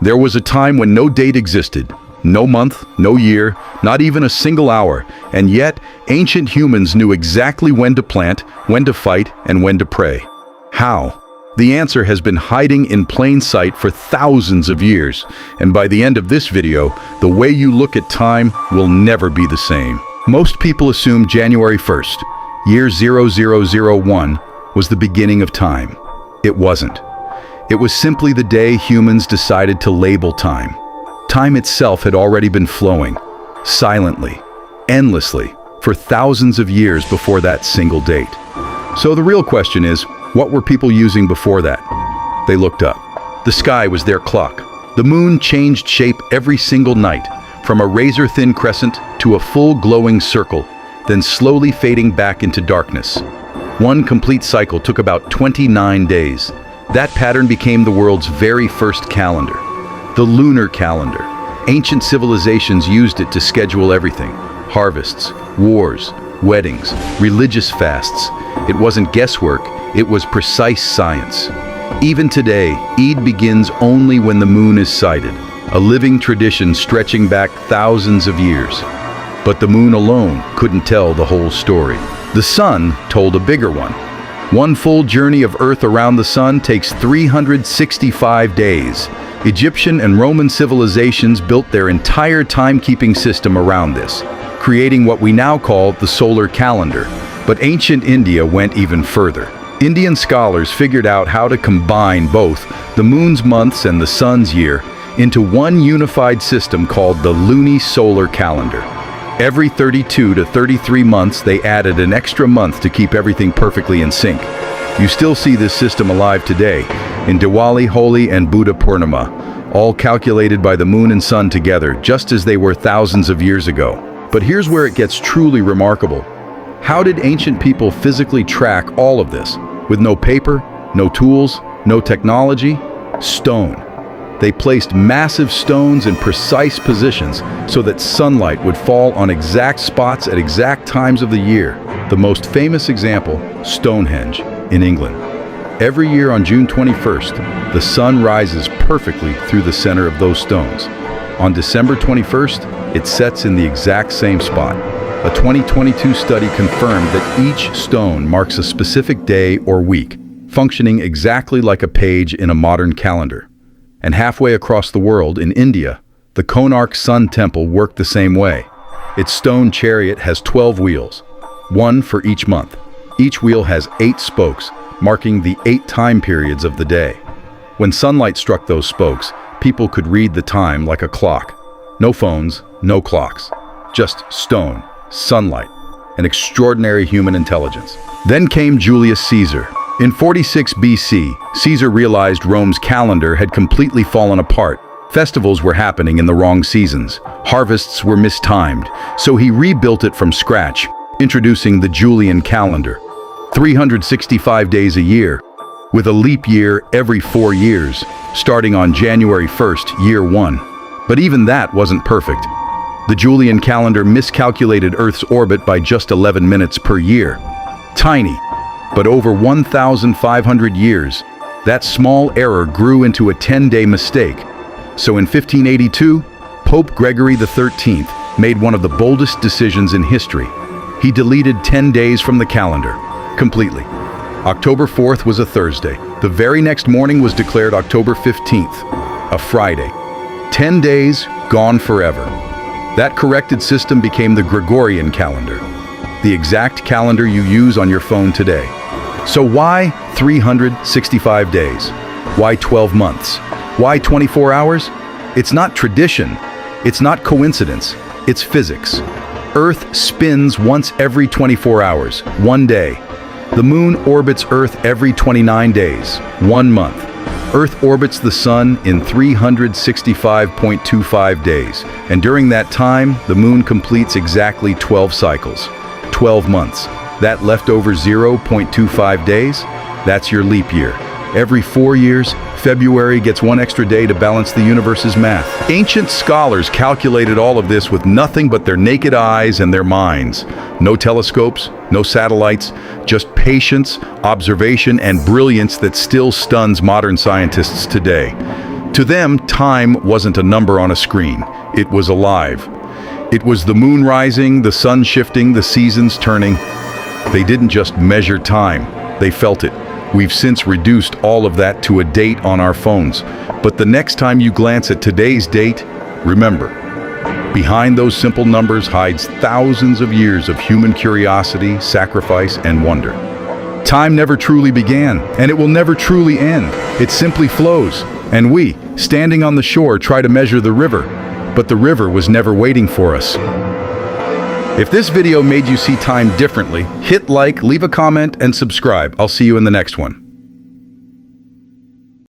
There was a time when no date existed, no month, no year, not even a single hour, and yet ancient humans knew exactly when to plant, when to fight, and when to pray. How? The answer has been hiding in plain sight for thousands of years, and by the end of this video, the way you look at time will never be the same. Most people assume January 1st, year 0001, was the beginning of time. It wasn't. It was simply the day humans decided to label time. Time itself had already been flowing, silently, endlessly, for thousands of years before that single date. So the real question is, what were people using before that? They looked up. The sky was their clock. The moon changed shape every single night, from a razor-thin crescent to a full glowing circle, then slowly fading back into darkness. One complete cycle took about 29 days. That pattern became the world's very first calendar, the lunar calendar. Ancient civilizations used it to schedule everything: harvests, wars, weddings, religious fasts. It wasn't guesswork, it was precise science. Even today, Eid begins only when the moon is sighted, a living tradition stretching back thousands of years. But the moon alone couldn't tell the whole story. The sun told a bigger one. One full journey of Earth around the sun takes 365 days. Egyptian and Roman civilizations built their entire timekeeping system around this, creating what we now call the solar calendar. But ancient India went even further. Indian scholars figured out how to combine both the moon's months and the sun's year into one unified system called the luni-solar calendar. Every 32 to 33 months, they added an extra month to keep everything perfectly in sync. You still see this system alive today, in Diwali, Holi, and Buddha Purnima, all calculated by the moon and sun together, just as they were thousands of years ago. But here's where it gets truly remarkable. How did ancient people physically track all of this? With no paper, no tools, no technology? Stone. They placed massive stones in precise positions so that sunlight would fall on exact spots at exact times of the year. The most famous example, Stonehenge, in England. Every year on June 21st, the sun rises perfectly through the center of those stones. On December 21st, it sets in the exact same spot. A 2022 study confirmed that each stone marks a specific day or week, functioning exactly like a page in a modern calendar. And halfway across the world, in India, the Konark Sun Temple worked the same way. Its stone chariot has 12 wheels, one for each month. Each wheel has 8 spokes, marking the 8 time periods of the day. When sunlight struck those spokes, people could read the time like a clock. No phones, no clocks, just stone, sunlight, and extraordinary human intelligence. Then came Julius Caesar. In 46 BC, Caesar realized Rome's calendar had completely fallen apart. Festivals were happening in the wrong seasons. Harvests were mistimed, so he rebuilt it from scratch, introducing the Julian calendar. 365 days a year, with a leap year every 4 years, starting on January 1st, year 1. But even that wasn't perfect. The Julian calendar miscalculated Earth's orbit by just 11 minutes per year. Tiny. But over 1,500 years, that small error grew into a 10-day mistake. So in 1582, Pope Gregory XIII made one of the boldest decisions in history. He deleted 10 days from the calendar, completely. October 4th was a Thursday. The very next morning was declared October 15th, a Friday. 10 days, gone forever. That corrected system became the Gregorian calendar, the exact calendar you use on your phone today. So why 365 days? Why 12 months? Why 24 hours? It's not tradition. It's not coincidence. It's physics. Earth spins once every 24 hours, 1 day. The moon orbits Earth every 29 days, 1 month. Earth orbits the sun in 365.25 days, and during that time, the moon completes exactly 12 cycles, 12 months. That leftover 0.25 days, that's your leap year. Every 4 years, February gets 1 extra day to balance the universe's math. Ancient scholars calculated all of this with nothing but their naked eyes and their minds. No telescopes, no satellites, just patience, observation, and brilliance that still stuns modern scientists today. To them, time wasn't a number on a screen. It was alive. It was the moon rising, the sun shifting, the seasons turning. They didn't just measure time, they felt it. We've since reduced all of that to a date on our phones. But the next time you glance at today's date, remember, behind those simple numbers hides thousands of years of human curiosity, sacrifice, and wonder. Time never truly began, and it will never truly end. It simply flows. And we, standing on the shore, try to measure the river, but the river was never waiting for us. If this video made you see time differently, hit like, leave a comment, and subscribe. I'll see you in the next one.